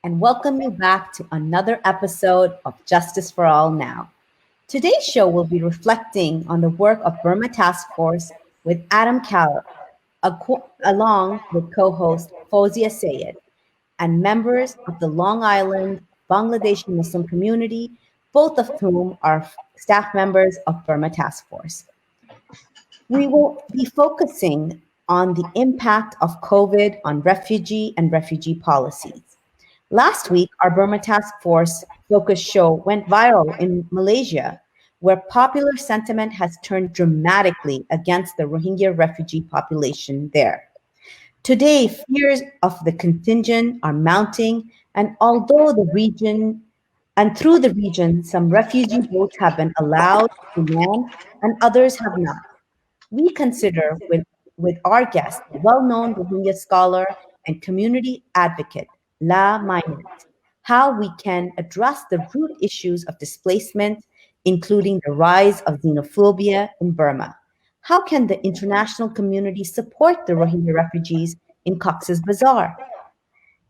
and welcome you back to another episode of Justice for All Now. Today's show will be reflecting on the work of Burma Task Force with Adam Carroll, along with co-host Fozia Sayed, and members of the Long Island Bangladeshi Muslim community, both of whom are staff members of Burma Task Force. We will be focusing on the impact of COVID on refugee and refugee policies. Last week, our Burma Task Force focus show went viral in Malaysia, where popular sentiment has turned dramatically against the Rohingya refugee population there. Today, fears of the contingent are mounting, and although the region and through the region, some refugee boats have been allowed to land and others have not. We consider with our guest, the well-known Rohingya scholar and community advocate, La Mainat, how we can address the root issues of displacement, including the rise of xenophobia in Burma. How can the international community support the Rohingya refugees in Cox's Bazar?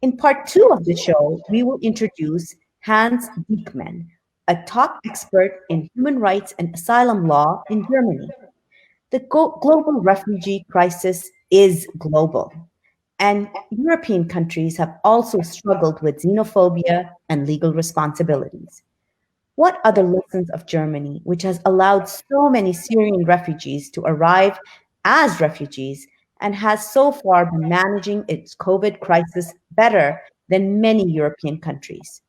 In part two of the show, we will introduce Hans Diekmann, a top expert in human rights and asylum law in Germany. The global refugee crisis is global, and European countries have also struggled with xenophobia and legal responsibilities. What are the lessons of Germany, which has allowed so many Syrian refugees to arrive as refugees and has so far been managing its COVID crisis better than many European countries?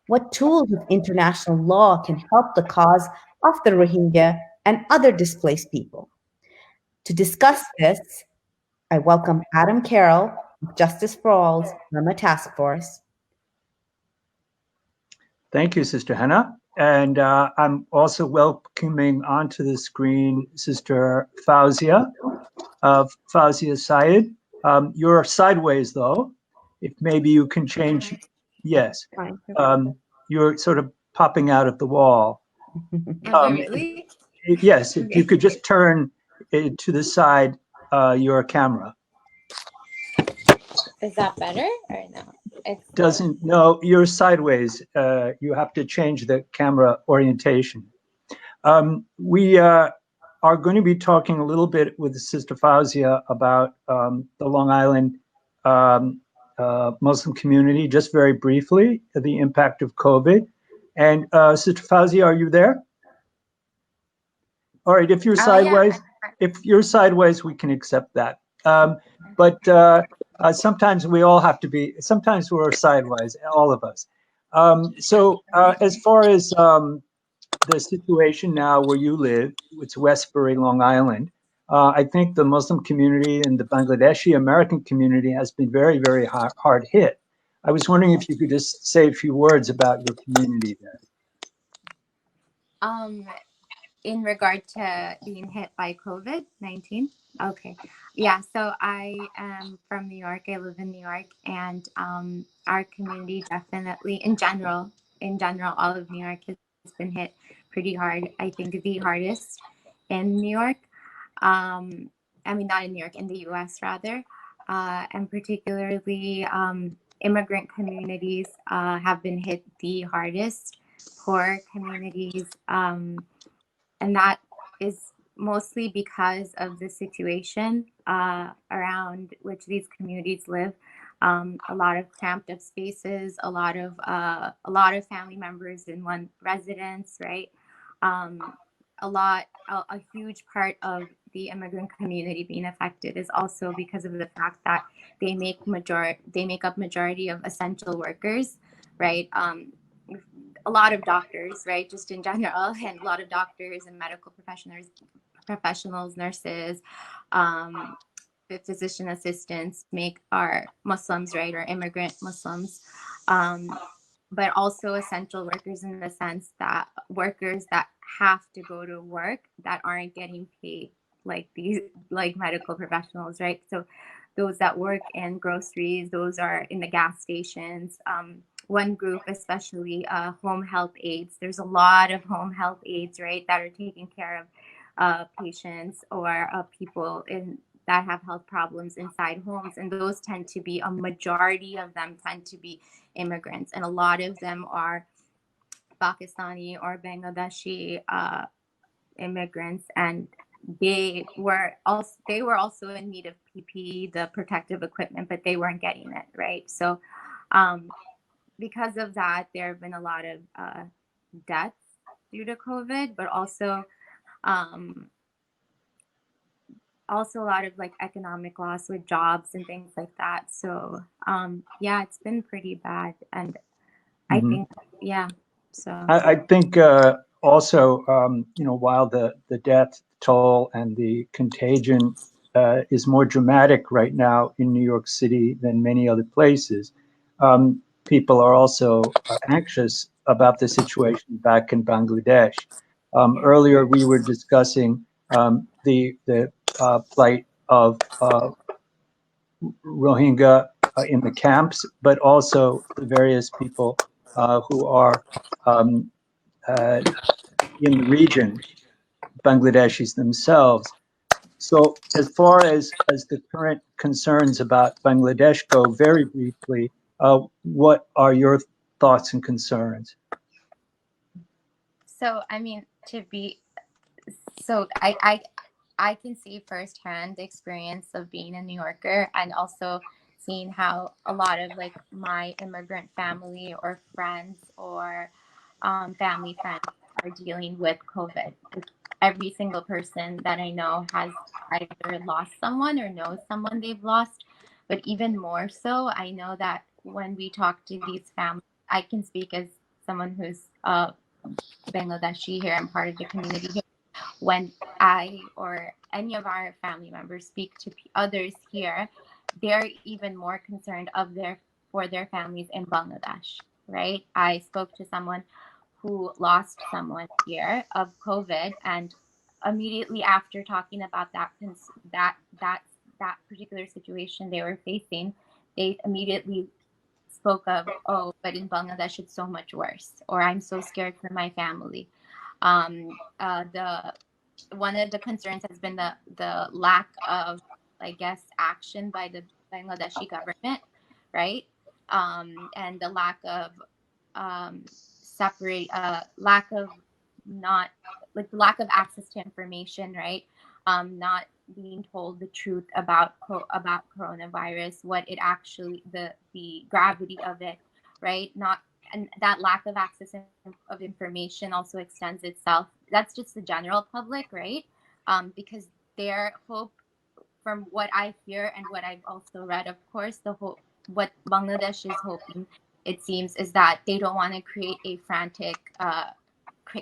What tools of international law can help the cause of the Rohingya and other displaced people? To discuss this, I welcome Adam Carroll of Justice for All's Burma Task Force. Thank you, Sister Hena. And I'm also welcoming onto the screen Sister Fozia Sayed. You're sideways, though. If maybe you can change. Yes. You're sort of popping out of the wall. Really? Yes, if you could just turn to the side your camera. Is that better or no? No, you're sideways. You have to change the camera orientation. We are going to be talking a little bit with Sister Fozia about the Long Island Muslim community, just very briefly, the impact of COVID. And Sister Fozia, are you there? All right, if you're sideways, we can accept that. But sometimes we all have to be, sometimes we're sideways, all of us. So as far as the situation now where you live, it's Westbury, Long Island, I think the Muslim community and the Bangladeshi American community has been very, very hard hit. I was wondering if you could just say a few words about your community there. In regard to being hit by COVID-19? Okay. Yeah, so I am from New York. I live in New York, and our community definitely, in general, all of New York has been hit pretty hard. I think the hardest in New York. I mean, not in New York, in the US rather. And particularly immigrant communities have been hit the hardest, poor communities. And that is mostly because of the situation around which these communities live. A lot of cramped up spaces, a lot of family members in one residence, right? A huge part of the immigrant community being affected is also because of the fact that they make up majority of essential workers, right? A lot of doctors, right, just in general, and a lot of doctors and medical professionals, nurses, the physician assistants are Muslims, right, or immigrant Muslims, but also essential workers in the sense that workers that have to go to work that aren't getting paid like medical professionals, right? So those that work in groceries, those are in the gas stations. One group, especially home health aides. There's a lot of home health aides, right, that are taking care of patients or people that have health problems inside homes, and those tend to be, a majority of them tend to be immigrants, and a lot of them are Pakistani or Bangladeshi immigrants, and they were also in need of PPE, the protective equipment, but they weren't getting it, right? So because of that, there have been a lot of deaths due to COVID, but also a lot of like economic loss with jobs and things like that. So yeah, it's been pretty bad, and I Mhm. think so I think also, while the death toll and the contagion is more dramatic right now in New York City than many other places, people are also anxious about the situation back in Bangladesh. Earlier, we were discussing the plight of Rohingya in the camps, but also the various people who are um, in the region, Bangladeshis themselves. So as far as the current concerns about Bangladesh go, very briefly, what are your thoughts and concerns? so I mean, I can see firsthand the experience of being a New Yorker, and also seeing how a lot of like my immigrant family or friends or family friends are dealing with COVID. Like, every single person that I know has either lost someone or knows someone they've lost. But even more so, I know that when we talk to these families, I can speak as someone who's Bangladeshi here and part of the community here. When I or any of our family members speak to others here, they're even more concerned for their families in Bangladesh, right? I spoke to someone who lost someone here of COVID, and immediately after talking about that particular situation they were facing, they immediately spoke of, oh, but in Bangladesh it's so much worse, or I'm so scared for my family. The One of the concerns has been the lack of, I guess, action by the Bangladeshi government, right? And the lack of not like the lack of access to information, right? Not being told the truth about coronavirus, what it actually, the gravity of it, right? Not And that lack of access of information also extends itself. That's just the general public, right? Because their hope, from what I hear and what I've also read, of course, what Bangladesh is hoping, it seems, is that they don't want to create a frantic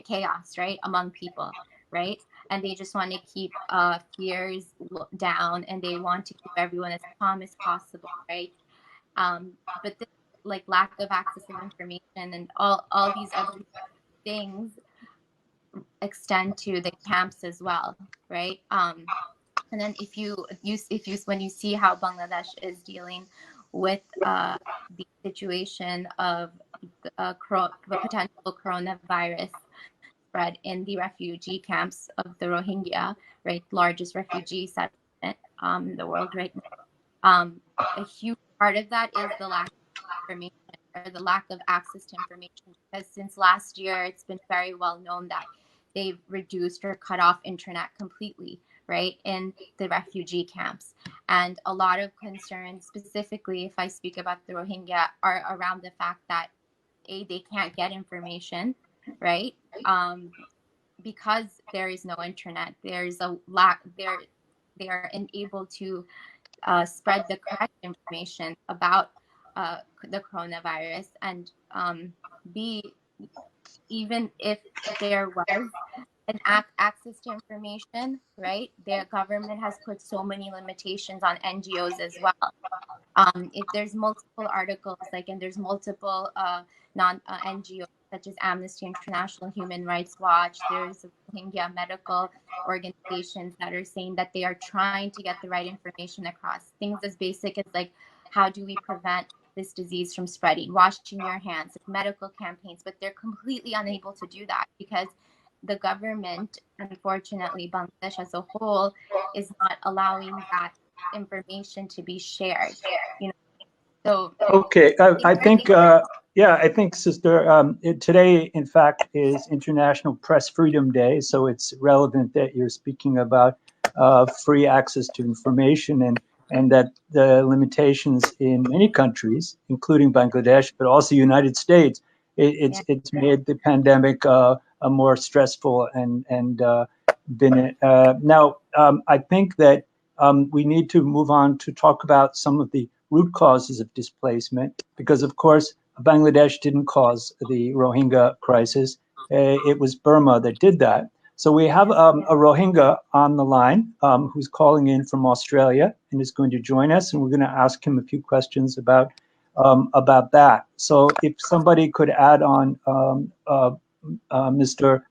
chaos, right, among people, right? And they just want to keep fears down, and they want to keep everyone as calm as possible, right? But this, like, lack of access of information and all these other things extend to the camps as well, right? And then if you when you see how Bangladesh is dealing with the situation of the potential coronavirus spread in the refugee camps of the Rohingya, right, largest refugee settlement in the world right now. A huge part of that is the lack of information, or the lack of access to information, because since last year, it's been very well known that they've reduced or cut off internet completely, right, in the refugee camps. And a lot of concerns, specifically if I speak about the Rohingya, are around the fact that they can't get information, right? Because there is no internet, there's a lack. They are unable to spread the correct information about the coronavirus, and b even if there was an access to information, right? Their government has put so many limitations on NGOs as well. If there's multiple articles, like, and there's multiple non NGOs such as Amnesty International, Human Rights Watch, there's Rohingya medical organizations that are saying that they are trying to get the right information across. Things as basic as, like, how do we prevent this disease from spreading, washing your hands, like medical campaigns, but they're completely unable to do that because the government, unfortunately, Bangladesh as a whole, is not allowing that information to be shared. You know, so Okay, it's I very think, yeah, I think, Sister, today, in fact, is International Press Freedom Day, so it's relevant that you're speaking about free access to information and that the limitations in many countries, including Bangladesh, but also United States, yeah. it's made the pandemic a more stressful and been now. I think that we need to move on to talk about some of the root causes of displacement, because of course Bangladesh didn't cause the Rohingya crisis. It was Burma that did that. So we have a Rohingya on the line who's calling in from Australia and is going to join us, and we're going to ask him a few questions about that. So if somebody could add on Mr.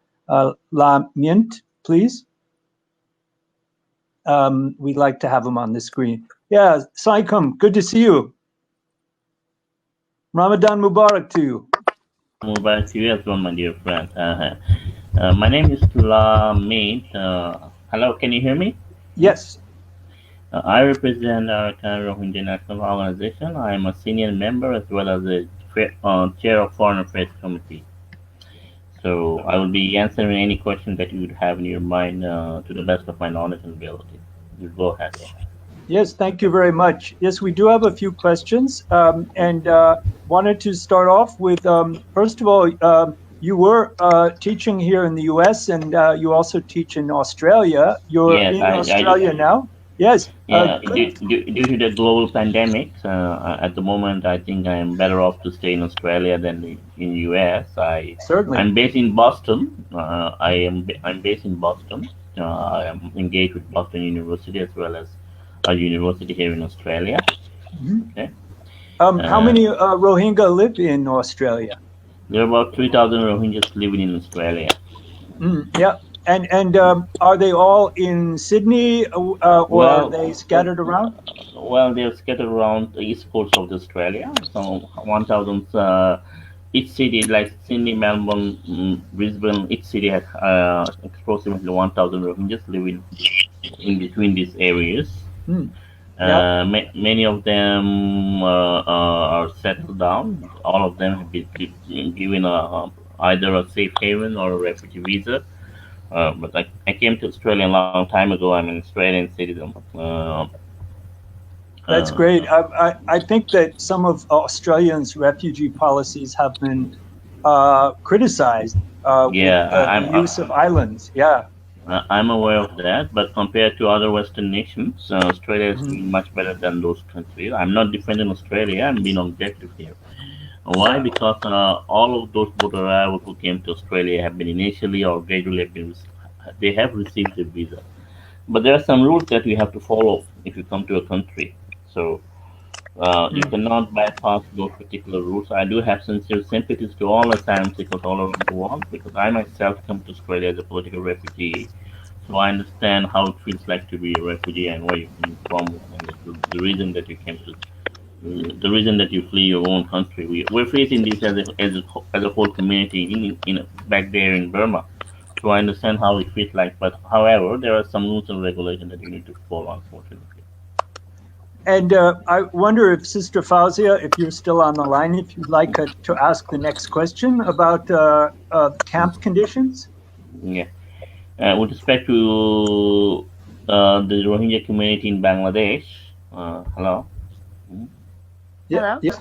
La Mint, please. We'd like to have him on the screen. Yeah, Saikum, good to see you. Ramadan Mubarak to you. Mubarak to you as well, my dear friend. My name is Tula Mate. Hello, can you hear me? Yes. I represent Rohingya National Organization. I am a senior member as well as a chair of Foreign Affairs Committee. So I will be answering any question that you would have in your mind to the best of my knowledge and ability. You go ahead. Yes, thank you very much. Yes, we do have a few questions, and wanted to start off with, first of all, you were teaching here in the U.S. and you also teach in Australia. You're Yes, in I Australia now? Yes. Yeah, Good. due to the global pandemic, at the moment, I think I'm better off to stay in Australia than in US. Certainly. I'm based in Boston. I'm based in Boston. I am engaged with Boston University as well as a university here in Australia. Mhm. Okay. How many Rohingya live in Australia? There are about 3,000 Rohingyas living in Australia. Yeah. And are they all in Sydney or are Well, they scattered around? well, they're scattered around the east coast of Australia. So 1,000 each city, like Sydney, Melbourne, Brisbane, each city has approximately 1,000 Rohingyas living in between these areas. Hmm. Yeah. Many of them are settled down. All of them have been given either a safe haven or a refugee visa. But I came to Australia a long time ago. I'm an Australian citizen. That's Uh, great. I think that some of Australia's refugee policies have been criticized with yeah, the use of islands. Yeah. I'm aware of that. But compared to other Western nations, Australia is Mhm. doing much better than those countries. I'm not defending Australia. I'm being objective here. Why? Because all of those boat arrivals who came to Australia have been initially or gradually they have received a visa. But there are some rules that you have to follow if you come to a country. So you Mm. cannot bypass those particular rules. I do have sincere sympathies to all asylum seekers all over the world because I myself come to Australia as a political refugee. So I understand how it feels like to be a refugee and where you come from and the reason that you came to the reason that you flee your own country. We're facing this as a whole community back there in Burma. So I understand how it feels like. But however, there are some rules and regulations that you need to follow, unfortunately. And I wonder if Sister Fauzia, if you're still on the line, if you'd like to ask the next question about camp conditions. Yeah. With respect to the Rohingya community in Bangladesh, hello. Yeah. Hello. Yes.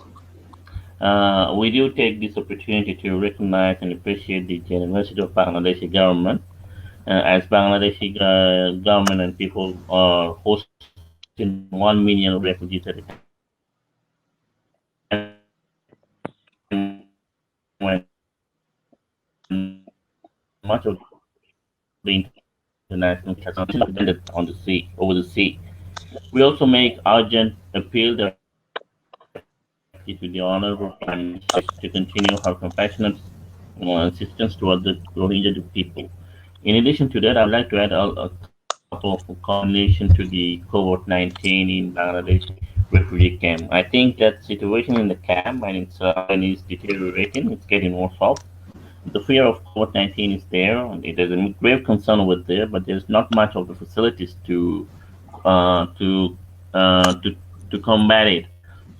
We do take this opportunity to recognize and appreciate the generosity of Bangladeshi government, as Bangladeshi government and people are hosting 1 million refugees at a time when much of the international community has depended on over the sea. We also make urgent appeal directly to the Honorable Prime Minister to continue her compassionate assistance toward the Rohingya people. In addition to that, I would like to add a couple of condemnation to the COVID-19 in Bangladesh refugee camp. I think that situation in the camp and it's deteriorating. It's getting worse off. the fear of COVID-19 is there, and there's a grave concern with there, but there's not much of the facilities uh, to uh, to to combat it.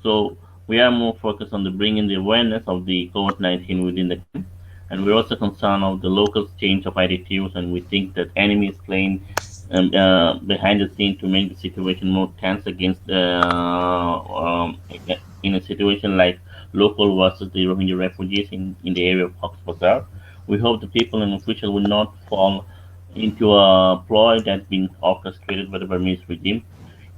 So we are more focused on the bringing the awareness of the COVID-19 within the camp, and we're also concerned of the local change of attitudes, and we think that enemy is playing behind the scene to make the situation more tense against in a situation like local versus the Rohingya refugees in the area of Cox's Bazar. We hope the people and officials will not fall into a ploy that's been orchestrated by the Burmese regime.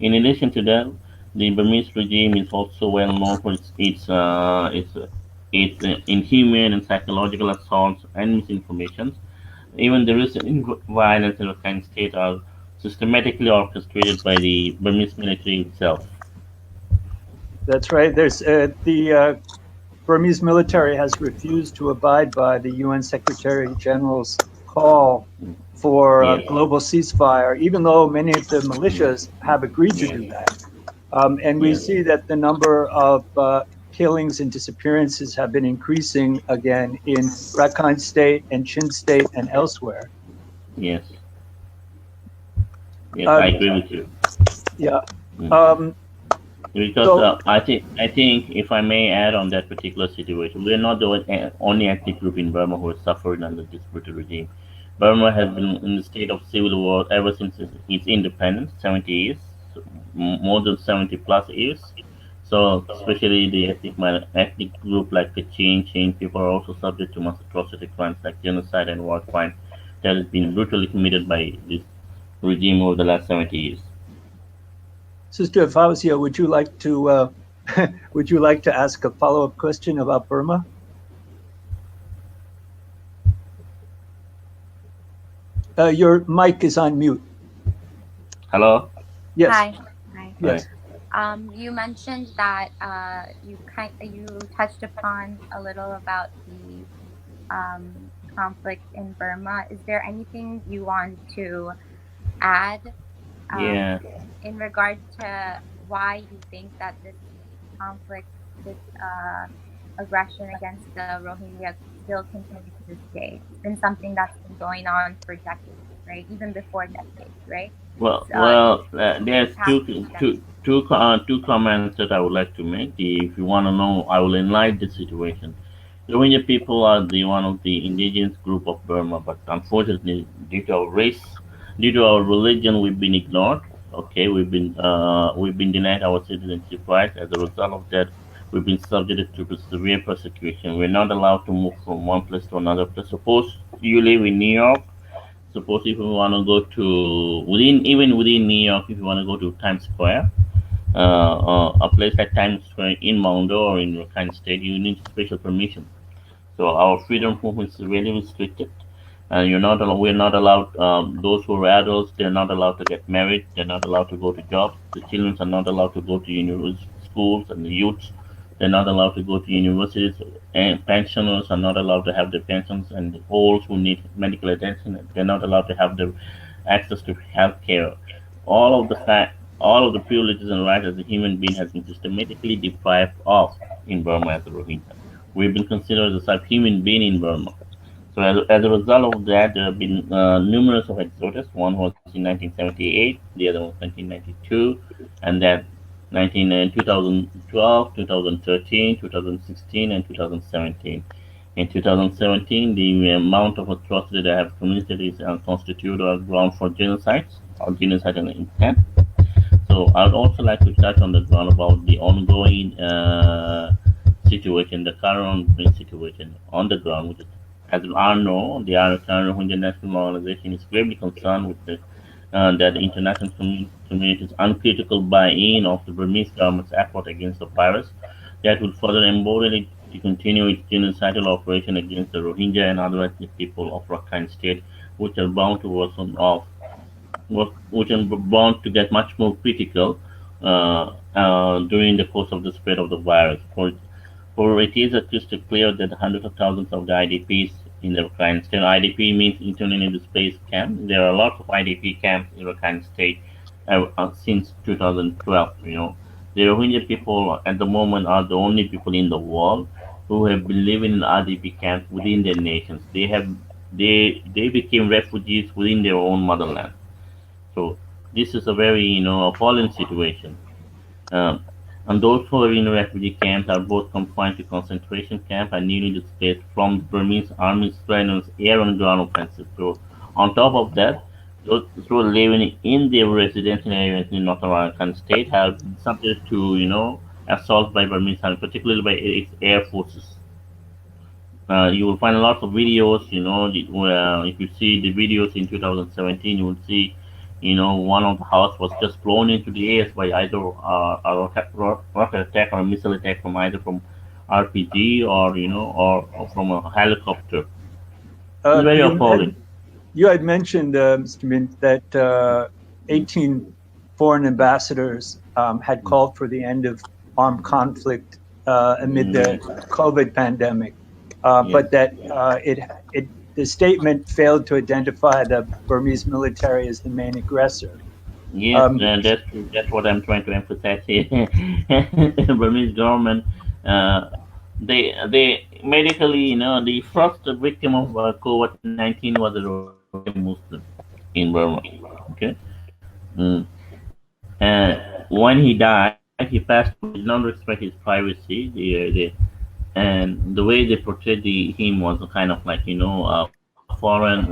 In addition to that, the Burmese regime is also well known for its inhumane and psychological assaults and misinformation. Even the recent violence in Rakhine State are systematically orchestrated by the Burmese military itself. That's right. There's the Burmese military has refused to abide by the UN Secretary General's call for a Yes, global ceasefire, even though many of the militias have agreed to yes, do that. And we yes, see that the number of killings and disappearances have been increasing again in Rakhine State and Chin State and elsewhere. yes, yes. I Uh, agree with you. yeah. Mm. Um, Because so, I think if I may add on that particular situation, we are not the only ethnic group in Burma who is suffering under this brutal regime. Burma has been in the state of civil war ever since its independence, 70 years, so more than 70 plus years. So especially the ethnic group like the Chin people are also subject to mass atrocity crimes like genocide and war crimes that has been brutally committed by this regime over the last 70 years. Sister Fausia, would you like to would you like to ask a follow-up question about Burma? Your mic is on mute. Hello? Yes. Hi. Hi. Yes. You mentioned that you touched upon a little about the conflict in Burma. Is there anything you want to add Yeah. in regard to why you think that this conflict, this aggression against the Rohingya still continues to this day? It's been something that's been going on for decades, right? Even before decades, right? There's Past decades. two comments that I would like to make. If you want to know, I will enlighten the situation. The Rohingya people are the one of the indigenous group of Burma, but unfortunately, due to our race, due to our religion, we've been ignored. Okay, we've been denied our citizenship rights. As a result of that, we've been subjected to severe persecution. We're not allowed to move from one place to another place. Suppose you live in New York. Suppose if you want to go to within New York, if you want to go to Times Square, a place like Times Square in Mondo or in Rakhine State, you need special permission. So our freedom of movement is really restricted, and we're not allowed. Those who are adults, they're not allowed to get married. They're not allowed to go to jobs. The children are not allowed to go to schools, and the youths, they're not allowed to go to universities. And pensioners are not allowed to have their pensions, and the old who need medical attention, they're not allowed to have their access to health care. All of the privileges and rights as a human being has been systematically deprived of in Burma as a Rohingya. We've been considered as a subhuman being in Burma. So as a result of that, there have been numerous of exodus. One was in 1978, the other was 1992, and then 2012, 2013, 2016, and 2017. In 2017, the amount of atrocity that have committed is constituted a ground for genocide or genocide and intent. So I would also like to touch on the ground about the ongoing situation, the current ongoing situation on the ground, which is, as we all know, the current Rohingya National Organization is gravely concerned with that the international community's uncritical buy-in of the Burmese government's effort against the virus that would further embolden it to continue its genocidal operation against the Rohingya and other ethnic people of Rakhine State, which are bound to worsen off which are bound to get much more critical during the course of the spread of the virus. For it is crystal clear that hundreds of thousands of the IDPs in the Rakhine State, IDP means internally displaced camp. There are lots of IDP camps in Rakhine State since 2012. The Rohingya people at the moment are the only people in the world who have been living in RDP camps within their nations. They became refugees within their own motherland. So this is a very appalling situation. Um, and those who are in refugee camps are both confined to concentration camp and newly displaced from the Burmese army's strenuous air and ground offensive. So on top of that, those who are living in their residential areas in North American state have been subject to assault by Burmese army, particularly by its air forces. You will find a lot of videos. If you see the videos in 2017, you will see, one of the house was just blown into the air by either a rocket attack or a missile attack from either from RPG or from a helicopter. It's very appalling. You had mentioned, Mr. Mint, that 18 foreign ambassadors had called for the end of armed conflict amid the COVID pandemic, but that the statement failed to identify the Burmese military as the main aggressor. Yes, that's what I'm trying to emphasize here. Burmese government, uh, they medically, the first victim of COVID-19 was a Rohingya Muslim in Burma. Okay, mm. and when he died, he passed away. They did not respect his privacy. And the way they portrayed him was a kind of like foreign.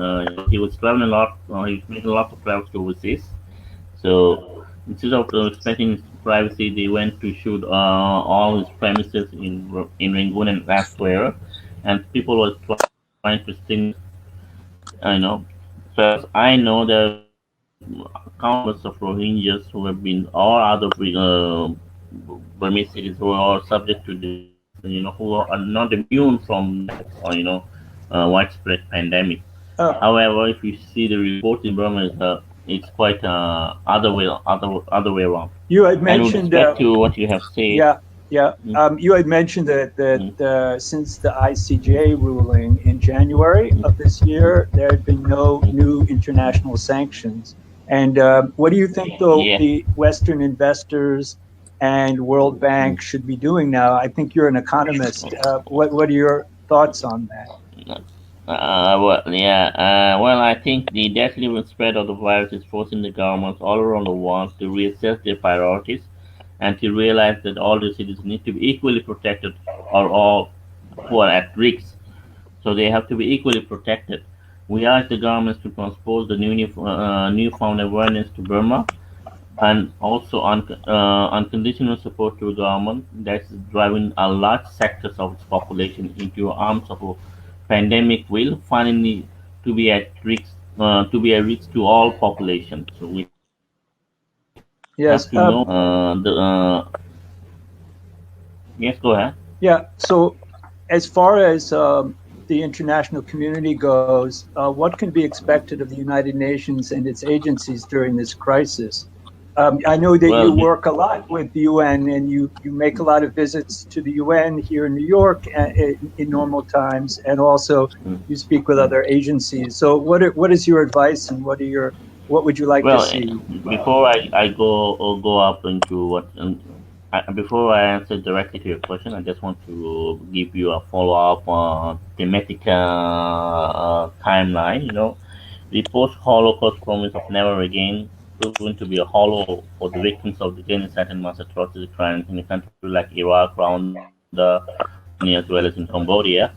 He was traveling a lot. He was making a lot of travels to overseas. So instead of respecting his privacy, they went to shoot all his premises in Rangoon and elsewhere, and people were trying to sting. So as I know, there have been countless of Rohingyas who have been, or other Burmese cities who are subject to this, who are not immune from that, widespread pandemic. However, if you see the report in Burma, it's quite other way around. You had And with mentioned, respect to what you have said, yeah. You had mentioned that since the ICJ ruling in January of this year, there had been no new international sanctions. And what do you think, though, the Western investors and World Bank should be doing now? I think you're an economist. What are your thoughts on that? Well, I think the deadly spread of the virus is forcing the governments all around the world to reassess their priorities and to realize that all the citizens need to be equally protected or all who are at risk. So they have to be equally protected. We ask the governments to transpose the newfound awareness to Burma and also unconditional support to a government that's driving a large sectors of its population into arms of a pandemic will finally to be at risk to all populations. So we have to know Yes. yes, go ahead. Yeah. So, as far as the international community goes, what can be expected of the United Nations and its agencies during this crisis? I know that you work a lot with the UN and you make a lot of visits to the UN here in New York in normal times, and also you speak with other agencies. So, what is your advice, and what would you like to see? Before I go up into what before I answer directly to your question, I just want to give you a follow-up thematic timeline. The post-Holocaust promise of never again proven to be a hollow for the victims of the genocide and mass atrocity crimes in a country like Iraq, Rwanda, Bosnia, as well as in Cambodia.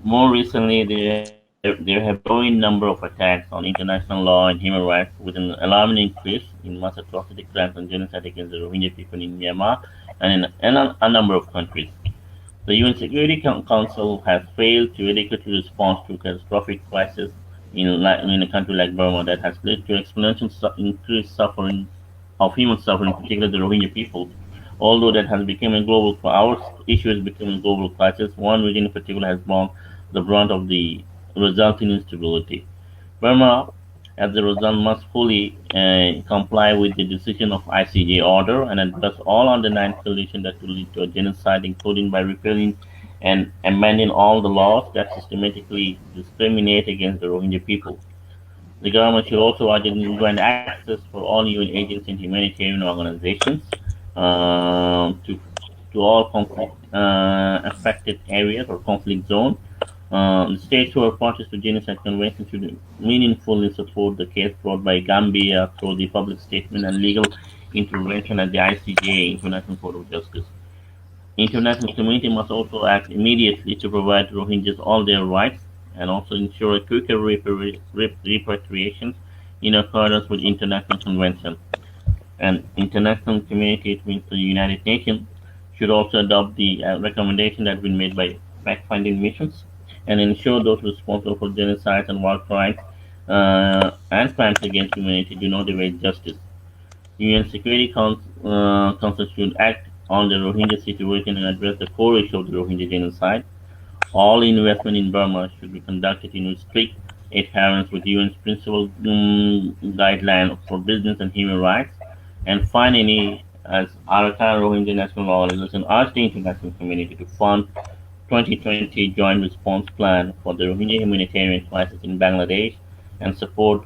More recently, there have been a growing number of attacks on international law and human rights, with an alarming increase in mass atrocity crimes and genocide against the Rohingya people in Myanmar and in a number of countries. The UN Security Council has failed to adequately respond to catastrophic crisis in a country like Burma that has led to exponential increased suffering of human suffering, particularly the Rohingya people. Although that has become a global, our issue has become a global crisis. One region in particular has borne the brunt of the resulting instability. Burma, as a result, must fully comply with the decision of ICJ order and address all underlying conditions that will lead to a genocide, including by repealing and amending all the laws that systematically discriminate against the Rohingya people. The government should also urgently grant access for all UN agencies and humanitarian organizations to to all conflict affected areas or conflict zones. The states who are parties to genocide convention should meaningfully support the case brought by Gambia through the public statement and legal intervention at the ICJ, International Court of Justice. International community must also act immediately to provide Rohingyas all their rights and also ensure a quicker repatriations in accordance with international conventions. And international community, it means the United Nations, should also adopt the recommendation that has been made by fact-finding missions and ensure those responsible for genocides and war crimes and crimes against humanity do not evade justice. UN Security Council should act on the Rohingya situation and address the core issue of the Rohingya genocide. All investment in Burma should be conducted in strict adherence with UN's principal guidelines for business and human rights. And finally, as Arakan Rohingya National Organization urged the international community to fund 2020 Joint Response Plan for the Rohingya humanitarian crisis in Bangladesh and support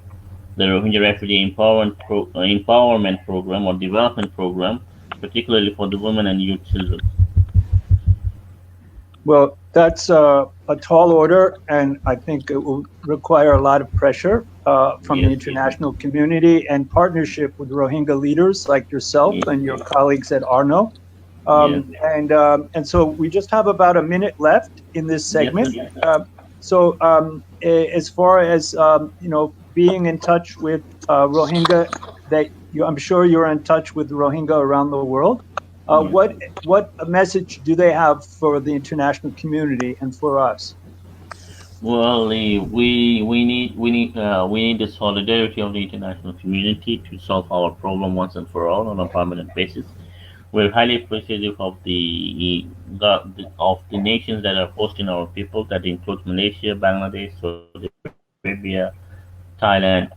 the Rohingya Refugee Empowerment Program or Development Program, particularly for the women and youth children. Well, that's a tall order, and I think it will require a lot of pressure from the international community and partnership with Rohingya leaders like yourself and your colleagues at Arno. And so we just have about a minute left in this segment. So as far as being in touch with Rohingya, I'm sure you're in touch with Rohingya around the world. What message do they have for the international community and for us? Well, we need the solidarity of the international community to solve our problem once and for all on a permanent basis. We're highly appreciative of the nations that are hosting our people. That includes Malaysia, Bangladesh, Saudi Arabia, Thailand,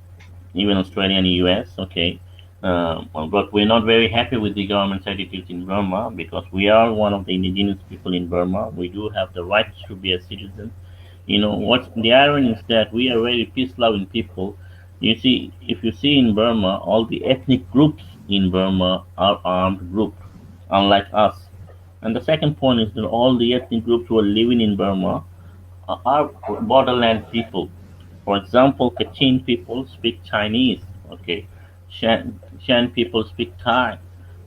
even Australia and the US. Okay. But we're not very happy with the government's attitudes in Burma because we are one of the indigenous people in Burma. We do have the right to be a citizen. What the irony is that we are very peace-loving people. You see, if you see in Burma, all the ethnic groups in Burma are armed groups, unlike us. And the second point is that all the ethnic groups who are living in Burma are borderland people. For example, Kachin people speak Chinese. Okay, Shan people speak Thai,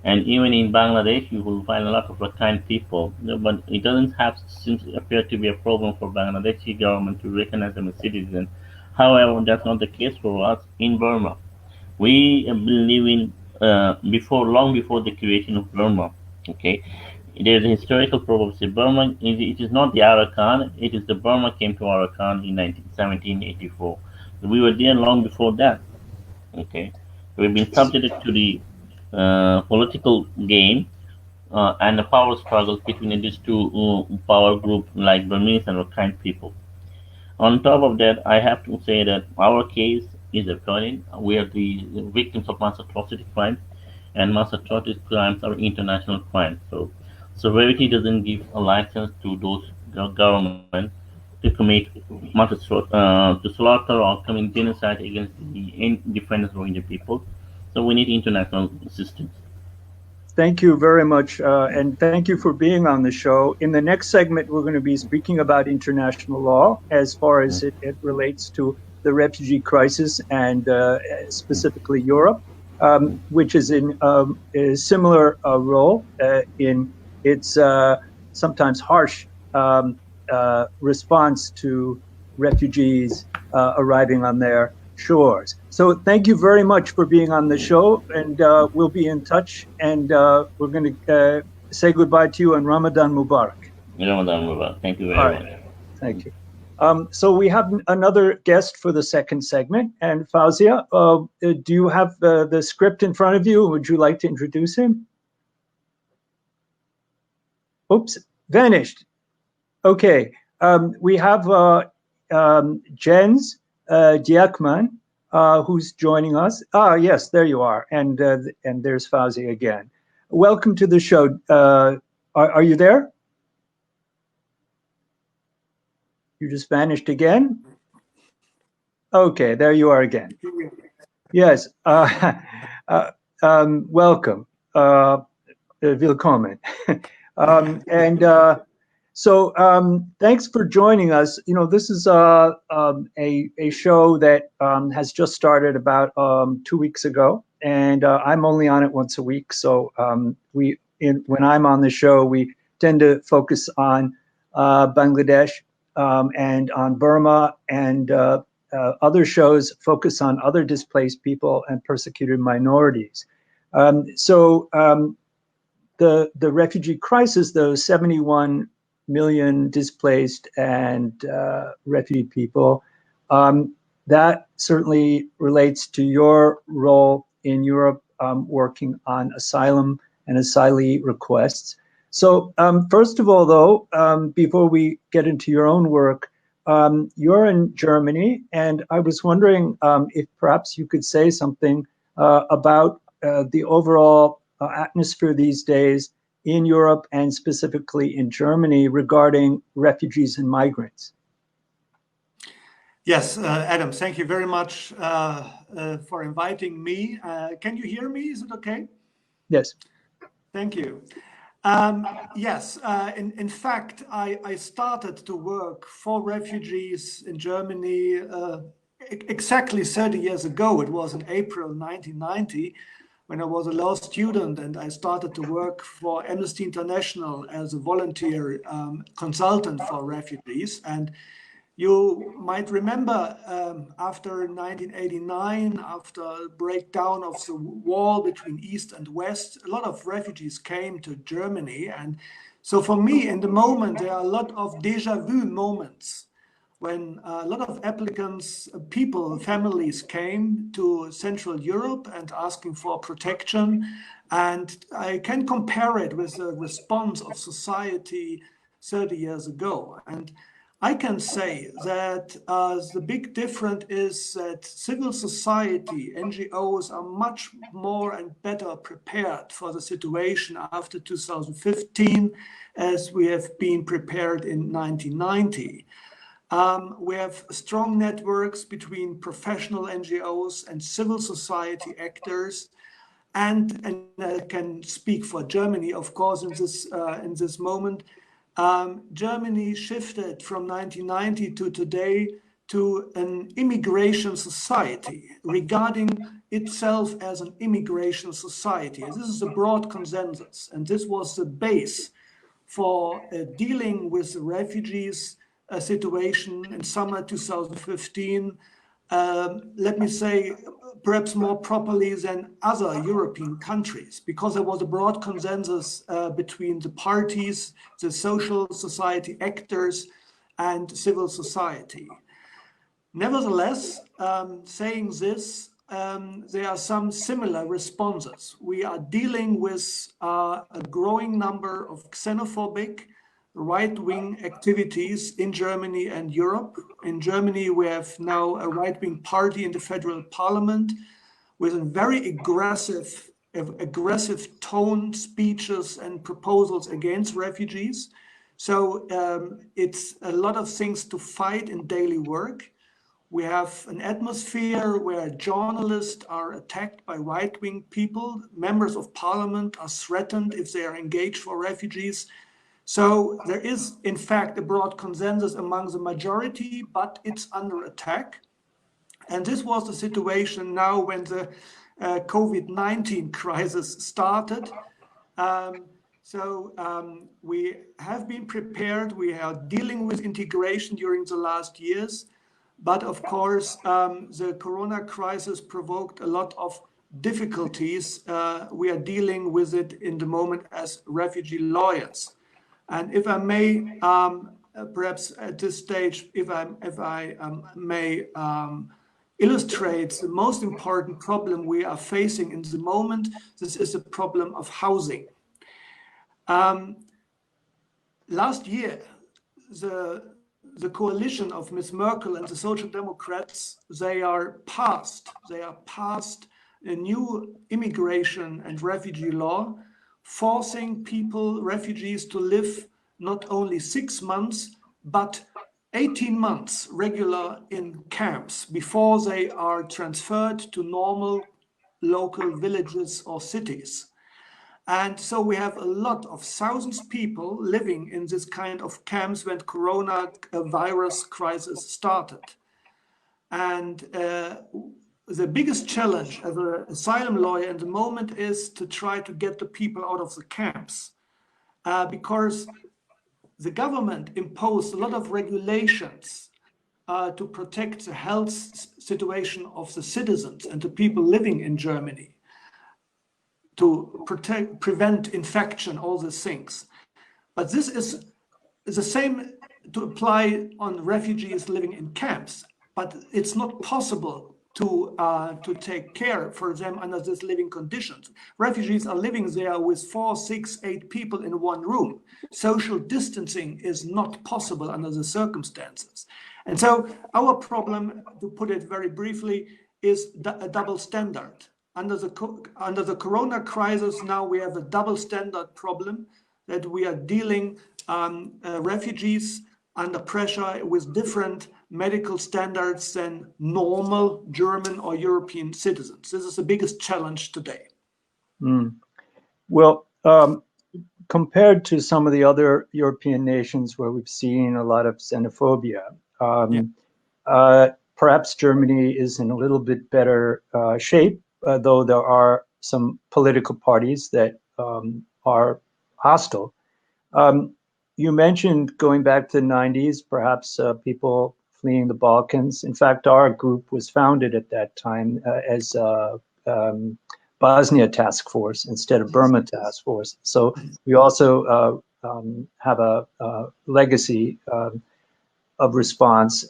and even in Bangladesh, you will find a lot of Rakhine people. But it doesn't seems appear to be a problem for Bangladeshi government to recognize them as citizens. However, that's not the case for us in Burma. We have been living long before the creation of Burma. Okay, there's a historical prophecy. Burma, it is not the Arakan, it is the Burma came to Arakan in 1784. We were there long before that. Okay, we've been subjected to the political game and the power struggles between these two power groups like Burmese and Rakhine people. On top of that, I have to say that our case is appalling. We are the victims of mass atrocity crimes, and mass atrocity crimes are international crimes. So severity doesn't give a license to those governments to commit to slaughter or commit genocide against the independent Rohingya people. So we need international assistance. Thank you very much, and thank you for being on the show. In the next segment, we're going to be speaking about international law as far as it relates to the refugee crisis and specifically Europe, which is in a similar role in its sometimes harsh response to refugees arriving on their shores. So thank you very much for being on the show, and we'll be in touch, and we're going to say goodbye to you and Ramadan Mubarak. Ramadan Mubarak. Thank you very much. Thank you. So we have another guest for the second segment, and Fauzia, do you have the script in front of you? Would you like to introduce him? Oops, vanished. Okay, we have Jens Diakman, who's joining us. Yes, there you are, and there's Fauzi again. Welcome to the show. Are you there? You just vanished again. Okay, there you are again. Yes, welcome. Willkommen. Thanks for joining us. You know, this is a show that has just started about 2 weeks ago, and I'm only on it once a week. So when I'm on the show, we tend to focus on Bangladesh and on Burma, and other shows focus on other displaced people and persecuted minorities. The refugee crisis, those 71 million displaced and refugee people, that certainly relates to your role in Europe working on asylum and asylee requests. So first of all, though, before we get into your own work, you're in Germany, and I was wondering if perhaps you could say something about the overall atmosphere these days in Europe and specifically in Germany regarding refugees and migrants. Yes, Adam, thank you very much for inviting me. Can you hear me? Is it okay? Yes. Thank you. Yes, in fact, I started to work for refugees in Germany exactly 30 years ago. It was in April 1990 when I was a law student, and I started to work for Amnesty International as a volunteer consultant for refugees. And you might remember after 1989, after the breakdown of the wall between East and West, a lot of refugees came to Germany. And so for me, in the moment, there are a lot of déjà vu moments when a lot of applicants, people, families came to Central Europe and asking for protection. And I can compare it with the response of society 30 years ago. And I can say that the big difference is that civil society, NGOs, are much more and better prepared for the situation after 2015 as we have been prepared in 1990. We have strong networks between professional NGOs and civil society actors. And I can speak for Germany, of course, in this moment. Germany shifted from 1990 to today to an immigration society, regarding itself as an immigration society. This is a broad consensus, and this was the base for dealing with the refugees situation in summer 2015. Let me say, perhaps more properly than other European countries, because there was a broad consensus between the parties, the social society actors, and civil society. Nevertheless, saying this, there are some similar responses. We are dealing with a growing number of xenophobic, right-wing activities in Germany and Europe. In Germany, we have now a right-wing party in the federal parliament with a very aggressive tone, speeches and proposals against refugees. So it's a lot of things to fight in daily work. We have an atmosphere where journalists are attacked by right-wing people. Members of parliament are threatened if they are engaged for refugees. So there is, in fact, a broad consensus among the majority, but it's under attack. And this was the situation now when the COVID-19 crisis started. We have been prepared. We are dealing with integration during the last years. But of course, the Corona crisis provoked a lot of difficulties. We are dealing with it in the moment as refugee lawyers. And if I may, perhaps at this stage, if I may illustrate the most important problem we are facing in the moment, this is the problem of housing. Last year, the coalition of Ms. Merkel and the Social Democrats, they are passed a new immigration and refugee law, forcing refugees to live not only 6 months, but 18 months regular in camps before they are transferred to normal local villages or cities. And so we have a lot of thousands of people living in this kind of camps when coronavirus crisis started. And the biggest challenge as an asylum lawyer at the moment is to try to get the people out of the camps, because the government imposed a lot of regulations to protect the health situation of the citizens and the people living in Germany, to prevent infection, all these things. But this is the same to apply on refugees living in camps, but it's not possible to take care for them under these living conditions. Refugees are living there with 4, 6, 8 people in one room. Social distancing is not possible under the circumstances. And so our problem, to put it very briefly, is a double standard. Under the corona crisis, now we have a double standard problem, that we are dealing refugees under pressure with different medical standards than normal German or European citizens. This is the biggest challenge today. Well, compared to some of the other European nations where we've seen a lot of xenophobia, perhaps Germany is in a little bit better shape, though there are some political parties that are hostile. You mentioned going back to the 90s, perhaps people fleeing the Balkans. In fact, our group was founded at that time as Bosnia Task Force instead of Burma Task Force. So we also have a legacy of response.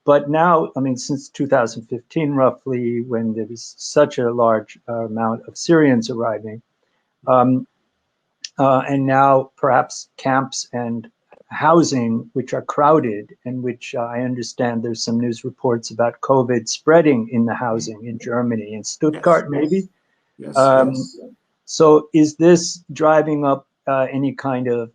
But now, I mean, since 2015, roughly, when there was such a large amount of Syrians arriving, and now perhaps camps and housing, which are crowded, and which I understand there's some news reports about COVID spreading in the housing in Germany, in Stuttgart, maybe. Yes. So is this driving up any kind of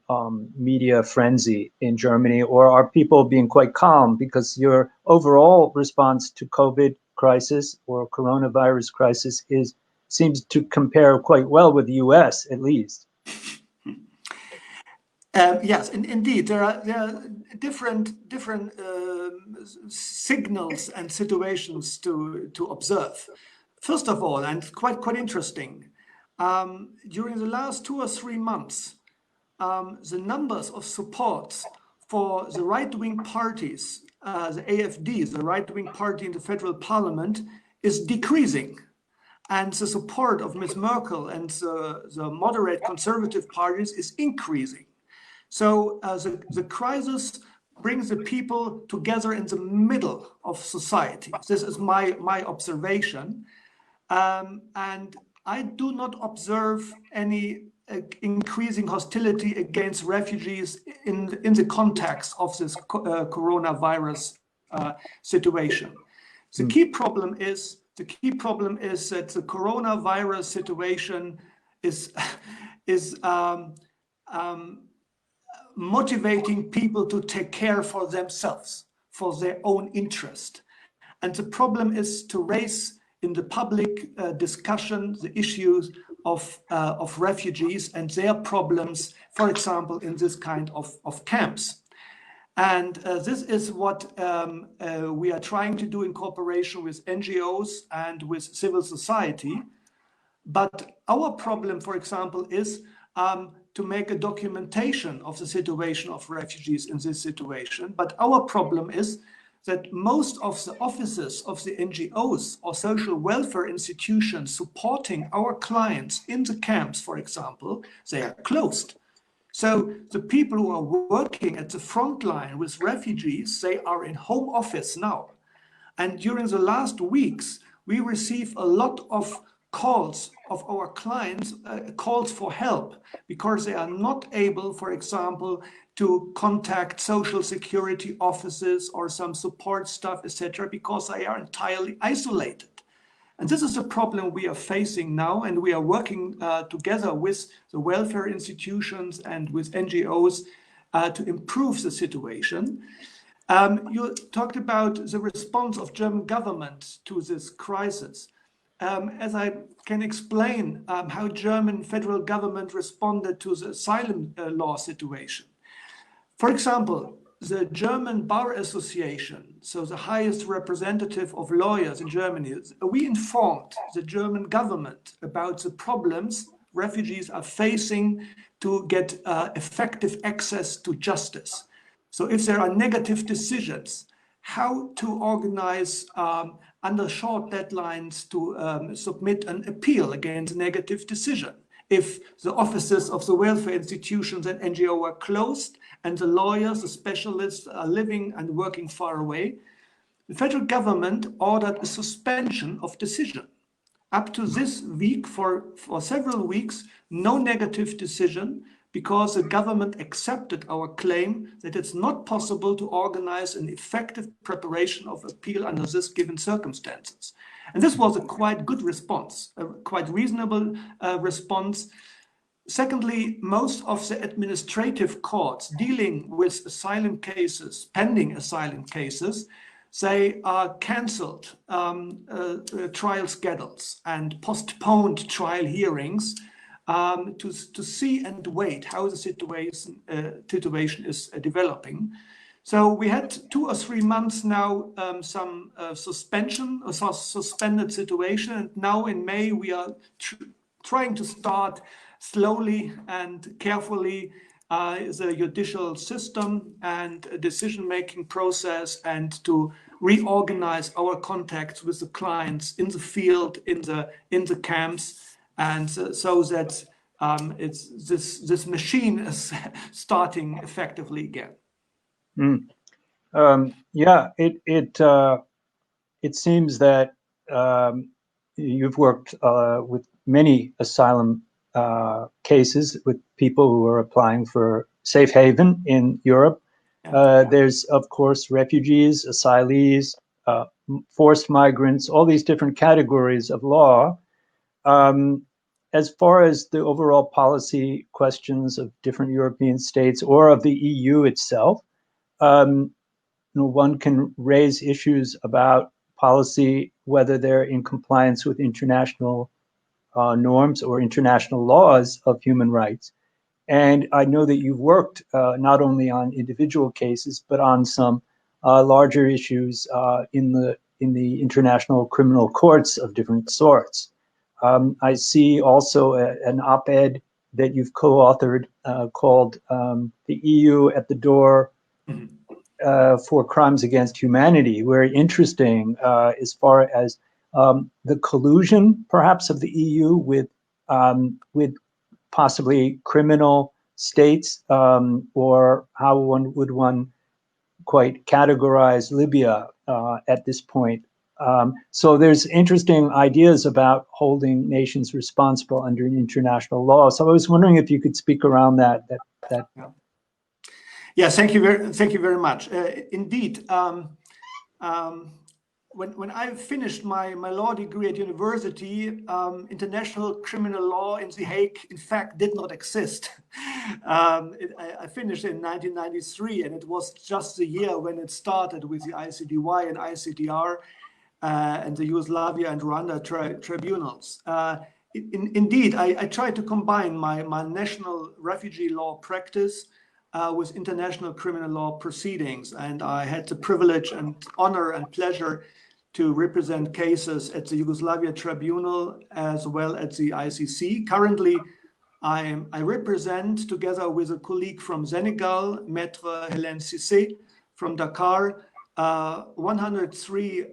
media frenzy in Germany, or are people being quite calm because your overall response to COVID crisis or coronavirus crisis seems to compare quite well with the US, at least? Yes, indeed, there are different signals and situations to observe. First of all, and quite interesting, during the last 2 or 3 months, the numbers of supports for the right-wing parties, the AfD, the right-wing party in the federal parliament, is decreasing. And the support of Ms. Merkel and the moderate conservative parties is increasing. So the crisis brings the people together in the middle of society. This is my observation. And I do not observe any increasing hostility against refugees in the context of this coronavirus situation. The key problem is that the coronavirus situation is motivating people to take care for themselves, for their own interest. And the problem is to raise in the public discussion the issues of refugees and their problems, for example, in this kind of camps. And this is what we are trying to do in cooperation with NGOs and with civil society. But our problem, for example, is to make a documentation of the situation of refugees in this situation. But our problem is that most of the offices of the NGOs or social welfare institutions supporting our clients in the camps, for example, they are closed. So the people who are working at the front line with refugees, they are in home office now. And during the last weeks, we receive a lot of calls of our clients, calls for help, because they are not able, for example, to contact social security offices or some support staff, etc., because they are entirely isolated. And this is a problem we are facing now, and we are working together with the welfare institutions and with NGOs to improve the situation. You talked about the response of German government to this crisis. as I can explain how German federal government responded to the asylum law situation. For example, the German Bar Association, so the highest representative of lawyers in Germany, we informed the German government about the problems refugees are facing to get effective access to justice. So if there are negative decisions, how to organize under short deadlines to submit an appeal against a negative decision. If the offices of the welfare institutions and NGO are closed and the lawyers, the specialists are living and working far away, the federal government ordered a suspension of decision. Up to this week, for several weeks, no negative decision, because the government accepted our claim that it's not possible to organize an effective preparation of appeal under this given circumstances. And this was a quite good response, a quite reasonable response. Secondly, most of the administrative courts dealing with asylum cases, pending asylum cases, they are cancelled trial schedules and postponed trial hearings to see and wait how the situation is developing. So we had 2 or 3 months now some suspension, a suspended situation, and now in May we are trying to start slowly and carefully the judicial system and decision-making process, and to reorganize our contacts with the clients in the field, in the camps, and so that this machine is starting effectively again. Yeah, it seems that you've worked with many asylum cases with people who are applying for safe haven in Europe. There's, of course, refugees, asylees, forced migrants, all these different categories of law. As far as the overall policy questions of different European states or of the EU itself, one can raise issues about policy, whether they're in compliance with international norms or international laws of human rights. And I know that you've worked not only on individual cases, but on some larger issues in the international criminal courts of different sorts. I see also an op-ed that you've co-authored called "The EU at the Door for Crimes Against Humanity." Very interesting as far as the collusion, perhaps, of the EU with possibly criminal states, or how would one quite categorize Libya at this point. So there's interesting ideas about holding nations responsible under international law. So I was wondering if you could speak around that. Yeah, thank you very much. Indeed, when I finished my law degree at university, international criminal law in The Hague, in fact, did not exist. I finished in 1993, and it was just the year when it started with the ICDY and ICDR and the Yugoslavia and Rwanda tribunals. Indeed, I tried to combine my national refugee law practice with international criminal law proceedings, and I had the privilege and honor and pleasure to represent cases at the Yugoslavia Tribunal as well as the ICC. Currently, I represent, together with a colleague from Senegal, Maître Hélène Cissé from Dakar, 103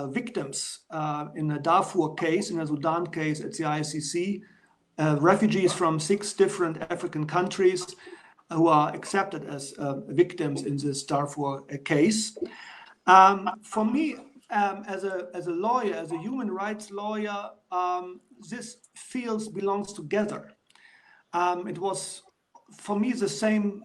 victims in a Darfur case, in a Sudan case at the ICC, refugees from 6 different African countries who are accepted as victims in this Darfur case. For me, as a lawyer, as a human rights lawyer, this field belongs together. It was, for me, the same,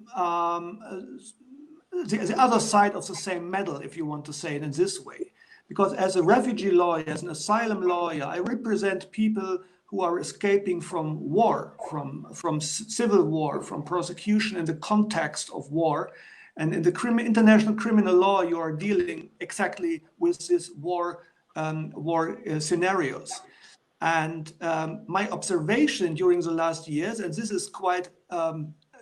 the other side of the same medal, if you want to say it in this way. Because as a refugee lawyer, as an asylum lawyer, I represent people who are escaping from war, from civil war, from persecution in the context of war. And in the international criminal law, you are dealing exactly with this war war scenarios. And my observation during the last years, and this is quite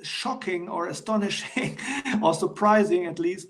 shocking or astonishing or surprising at least,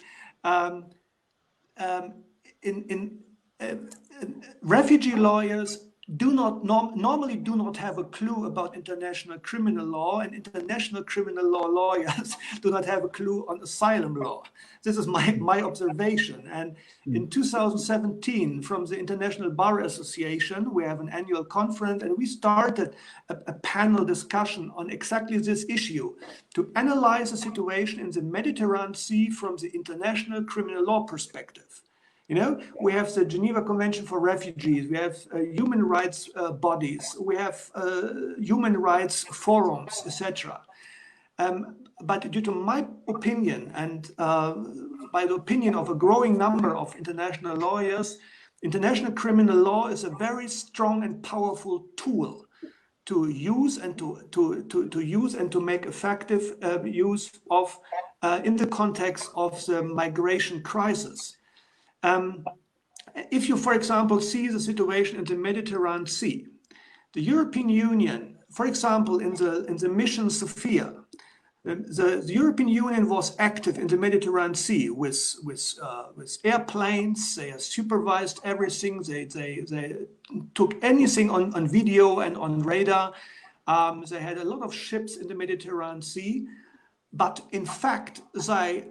refugee lawyers normally do not have a clue about international criminal law, and international criminal law lawyers do not have a clue on asylum law. This is my observation. And in 2017, from the International Bar Association, we have an annual conference, and we started a panel discussion on exactly this issue to analyze the situation in the Mediterranean Sea from the international criminal law perspective. You know, we have the Geneva Convention for Refugees, we have human rights bodies, we have human rights forums, etc. But due to my opinion and by the opinion of a growing number of international lawyers, international criminal law is a very strong and powerful tool to use and to make effective use of in the context of the migration crisis. If you, for example, see the situation in the Mediterranean Sea, the European Union, for example, in the mission Sophia, the European Union was active in the Mediterranean Sea with airplanes. They supervised everything. They took anything on video and on radar. They had a lot of ships in the Mediterranean Sea. But in fact, they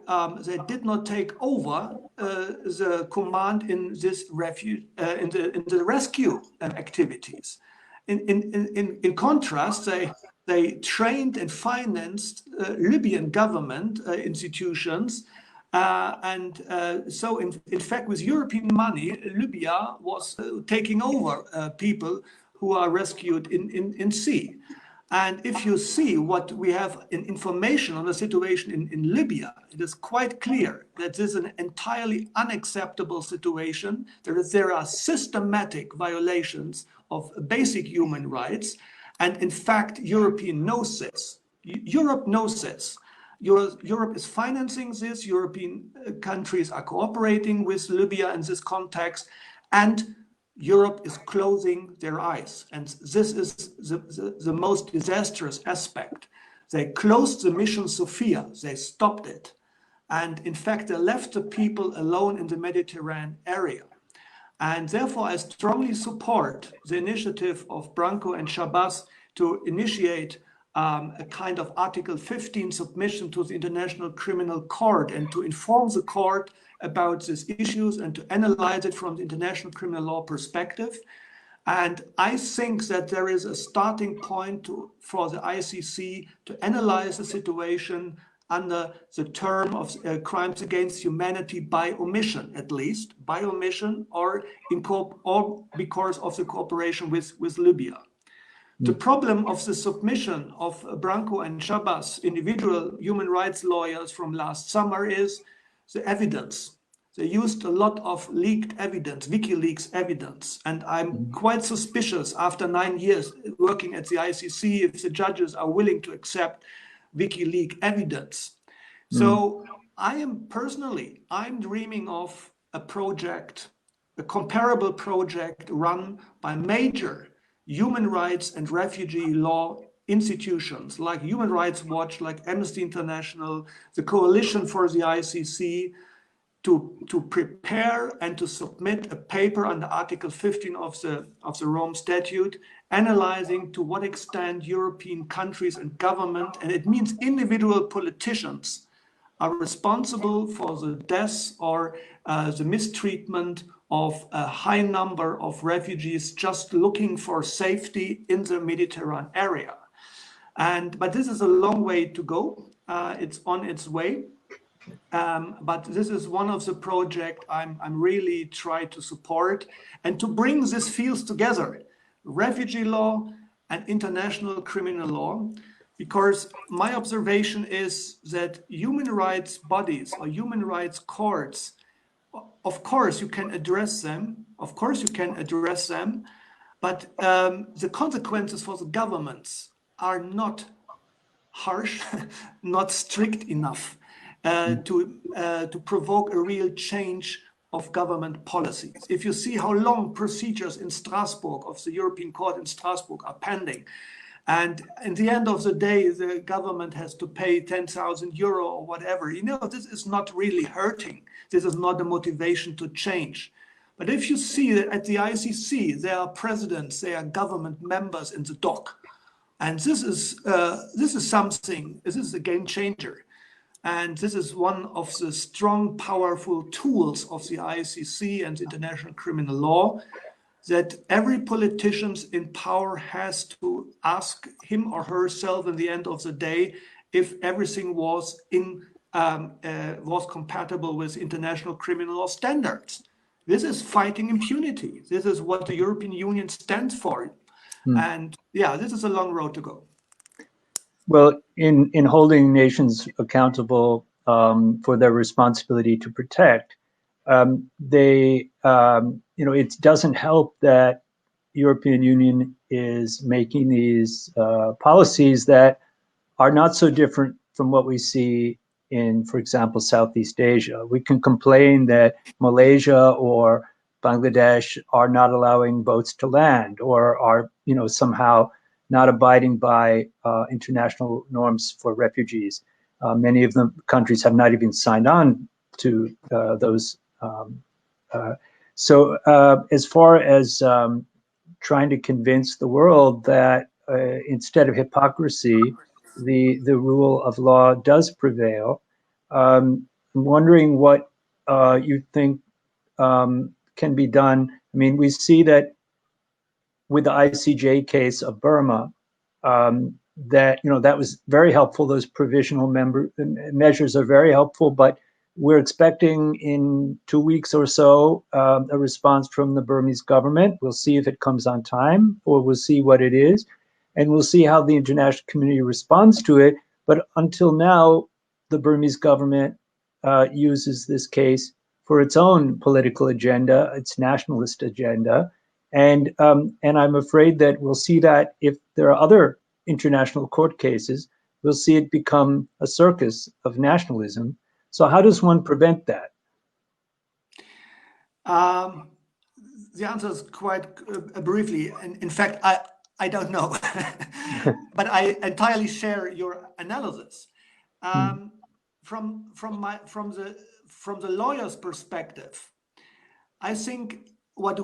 did not take over the command in this in the rescue activities. In contrast, they trained and financed Libyan government institutions, and so in fact, with European money, Libya was taking over people who are rescued in sea. And if you see what we have in information on the situation in Libya, it is quite clear that this is an entirely unacceptable situation. There are systematic violations of basic human rights. And in fact, Europe knows this. Europe knows this. Europe is financing this. European countries are cooperating with Libya in this context. And Europe is closing their eyes. And this is the most disastrous aspect. They closed the mission Sophia. They stopped it. And in fact, they left the people alone in the Mediterranean area. And therefore, I strongly support the initiative of Branko and Shabazz to initiate a kind of Article 15 submission to the International Criminal Court and to inform the court about these issues and to analyze it from the international criminal law perspective. And I think that there is a starting point for the ICC to analyze the situation under the term of crimes against humanity by omission, at least, by omission or because of the cooperation with Libya. The problem of the submission of Branko and Shabazz, individual human rights lawyers from last summer, is the evidence. They used a lot of leaked evidence, WikiLeaks evidence, and I'm quite suspicious after 9 years working at the ICC if the judges are willing to accept WikiLeaks evidence. So I'm dreaming of a project, a comparable project run by major human rights and refugee law institutions like Human Rights Watch, like Amnesty International, the Coalition for the ICC, to prepare and to submit a paper under Article 15 of the Rome Statute, analyzing to what extent European countries and government, and it means individual politicians, are responsible for the deaths or the mistreatment of a high number of refugees just looking for safety in the Mediterranean area. But this is a long way to go. It's on its way. But this is one of the projects I'm really trying to support and to bring these fields together, refugee law and international criminal law, because my observation is that human rights bodies or human rights courts, of course you can address them, but the consequences for the governments are not harsh, not strict enough to provoke a real change of government policies, if you see how long procedures in Strasbourg of the European Court in Strasbourg are pending, and in the end of the day, the government has to pay 10,000 euro or whatever, this is not really hurting. This is not a motivation to change. But if you see that at the ICC, there are presidents, there are government members in the dock, and this is something, this is a game changer. And this is one of the strong, powerful tools of the ICC and international criminal law, that every politician in power has to ask him or herself in the end of the day if everything was compatible with international criminal law standards. This is fighting impunity. This is what the European Union stands for. And yeah, this is a long road to go. Well, in holding nations accountable for their responsibility to protect, it doesn't help that European Union is making these policies that are not so different from what we see in, for example, Southeast Asia. We can complain that Malaysia or Bangladesh are not allowing boats to land, or are, somehow not abiding by international norms for refugees. Many of the countries have not even signed on to those. So as far as trying to convince the world that instead of hypocrisy, the rule of law does prevail, I'm wondering what you think can be done. I mean, we see that with the ICJ case of Burma, that was very helpful. Those provisional measures are very helpful, but we're expecting in 2 weeks or so a response from the Burmese government. We'll see if it comes on time, or we'll see what it is, and we'll see how the international community responds to it. But until now, the Burmese government uses this case for its own political agenda, its nationalist agenda. And I'm afraid that we'll see that if there are other international court cases, we'll see it become a circus of nationalism. So how does one prevent that? The answer is quite briefly. In fact, I don't know, but I entirely share your analysis. From the lawyer's perspective, I think what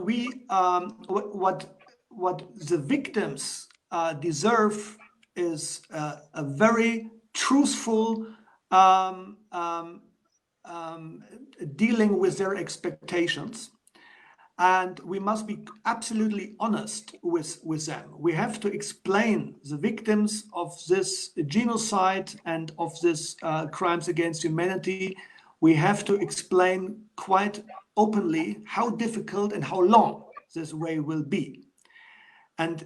the victims deserve is a very truthful dealing with their expectations, and we must be absolutely honest with them. We have to explain the victims of this genocide and of this crimes against humanity. We have to explain quite openly how difficult and how long this way will be. And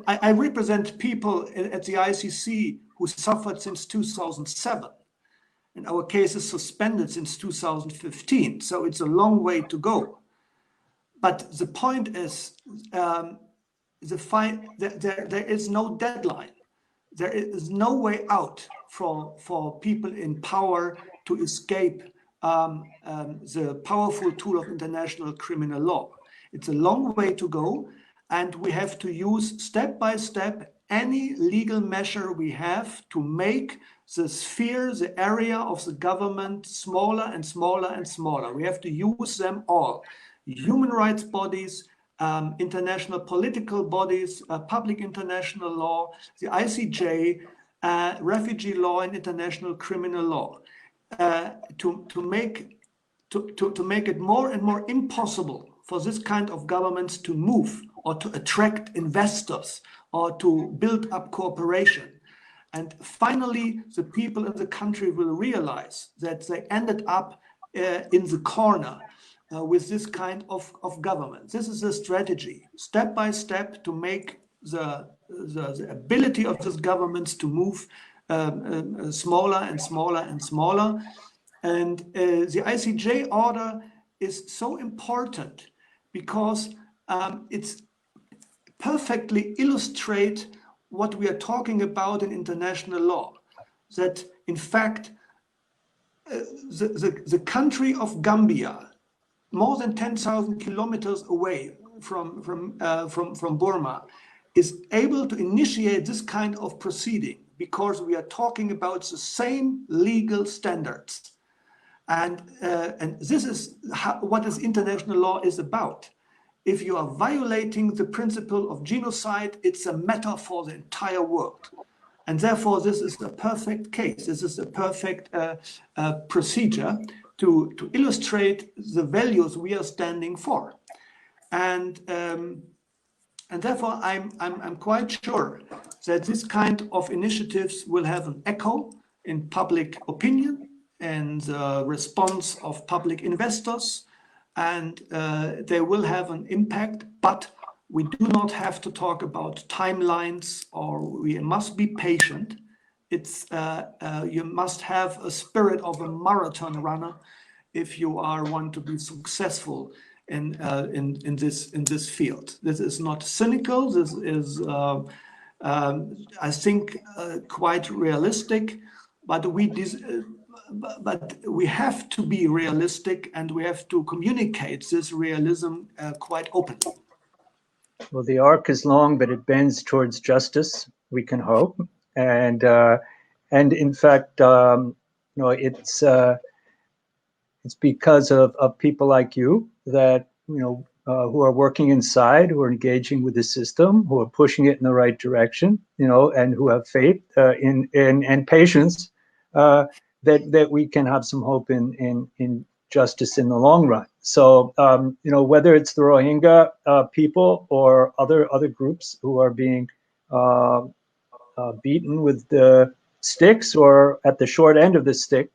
I represent people at the ICC who suffered since 2007. And our case is suspended since 2015. So it's a long way to go. But the point is, there is no deadline. There is no way out for people in power to escape the powerful tool of international criminal law. It's a long way to go, and we have to use step by step any legal measure we have to make the sphere, the area of the government smaller and smaller and smaller. We have to use them all. Human rights bodies, international political bodies, public international law, the ICJ, refugee law and international criminal law, to make it more and more impossible for this kind of governments to move or to attract investors or to build up cooperation. And finally, the people in the country will realize that they ended up in the corner with this kind of government. This is a strategy, step by step, to make the ability of these governments to move smaller and smaller and smaller. And the ICJ order is so important because it's perfectly illustrate what we are talking about in international law, that in fact the country of Gambia more than 10,000 kilometers away from Burma, is able to initiate this kind of proceeding because we are talking about the same legal standards. And this is what this international law is about. If you are violating the principle of genocide, it's a matter for the entire world. And therefore, this is a perfect case. This is a perfect procedure to illustrate the values we are standing for. And therefore, I'm quite sure that this kind of initiatives will have an echo in public opinion and the response of public investors, and they will have an impact, but we do not have to talk about timelines, or we must be patient. It's you must have a spirit of a marathon runner if you want to be successful in this field. This is not cynical. This is, I think, quite realistic. But we have to be realistic, and we have to communicate this realism quite openly. Well, the arc is long, but it bends towards justice, we can hope. And in fact, it's because of people like you that, who are working inside, who are engaging with the system, who are pushing it in the right direction, and who have faith and patience, that we can have some hope in justice in the long run. So, whether it's the Rohingya people or other groups who are being beaten with the sticks or at the short end of the stick,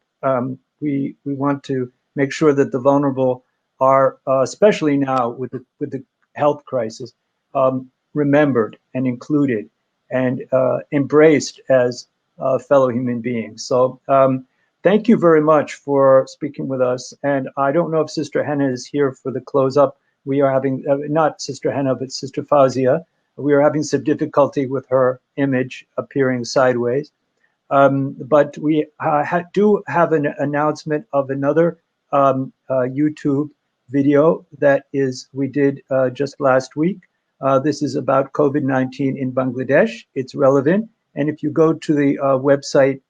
we want to make sure that the vulnerable are, especially now with the health crisis, remembered and included and embraced as fellow human beings. So thank you very much for speaking with us. And I don't know if Sister Hena is here for the close-up. We are having, not Sister Hena, but Sister Fauzia. We are having some difficulty with her image appearing sideways. But we do have an announcement of another YouTube video that we did just last week. This is about COVID-19 in Bangladesh. It's relevant. And if you go to the website,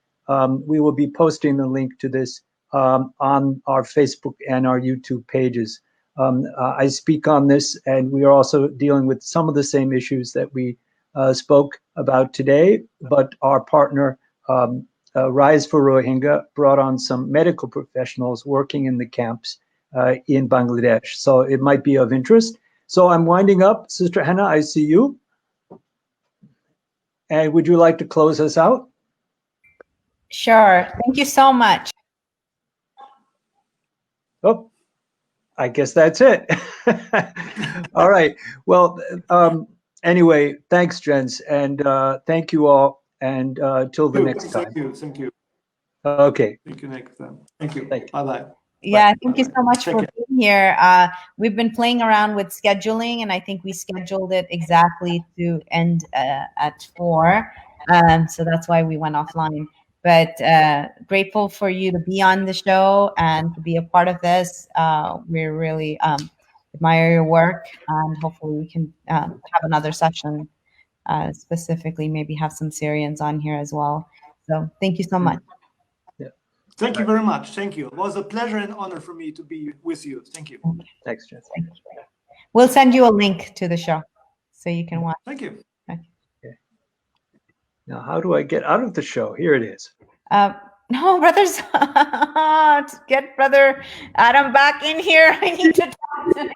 we will be posting the link to this on our Facebook and our YouTube pages. I speak on this, and we are also dealing with some of the same issues that we spoke about today, but our partner, Rise for Rohingya, brought on some medical professionals working in the camps in Bangladesh. So it might be of interest. So I'm winding up. Sister Hena, I see you. And would you like to close us out? Sure. Thank you so much. Oh, I guess that's it. All right. Well, anyway, thanks, gents. And thank you all. And till the next time. Thank you. Okay. Thank you next time. Thank you. Thank you. Bye-bye. Yeah, Bye. thank you so much for being here. We've been playing around with scheduling, and I think we scheduled it exactly to end at 4. So that's why we went offline. But grateful for you to be on the show and to be a part of this. We really admire your work, and hopefully we can have another session, specifically maybe have some Syrians on here as well. So thank you so much. Thank you very much. Thank you. It was a pleasure and honor for me to be with you. Thank you. Thanks, Jess. Thank you. We'll send you a link to the show so you can watch. Thank you. Okay. Now, how do I get out of the show? Here it is. No, brothers, get Brother Adam back in here. I need to talk to him.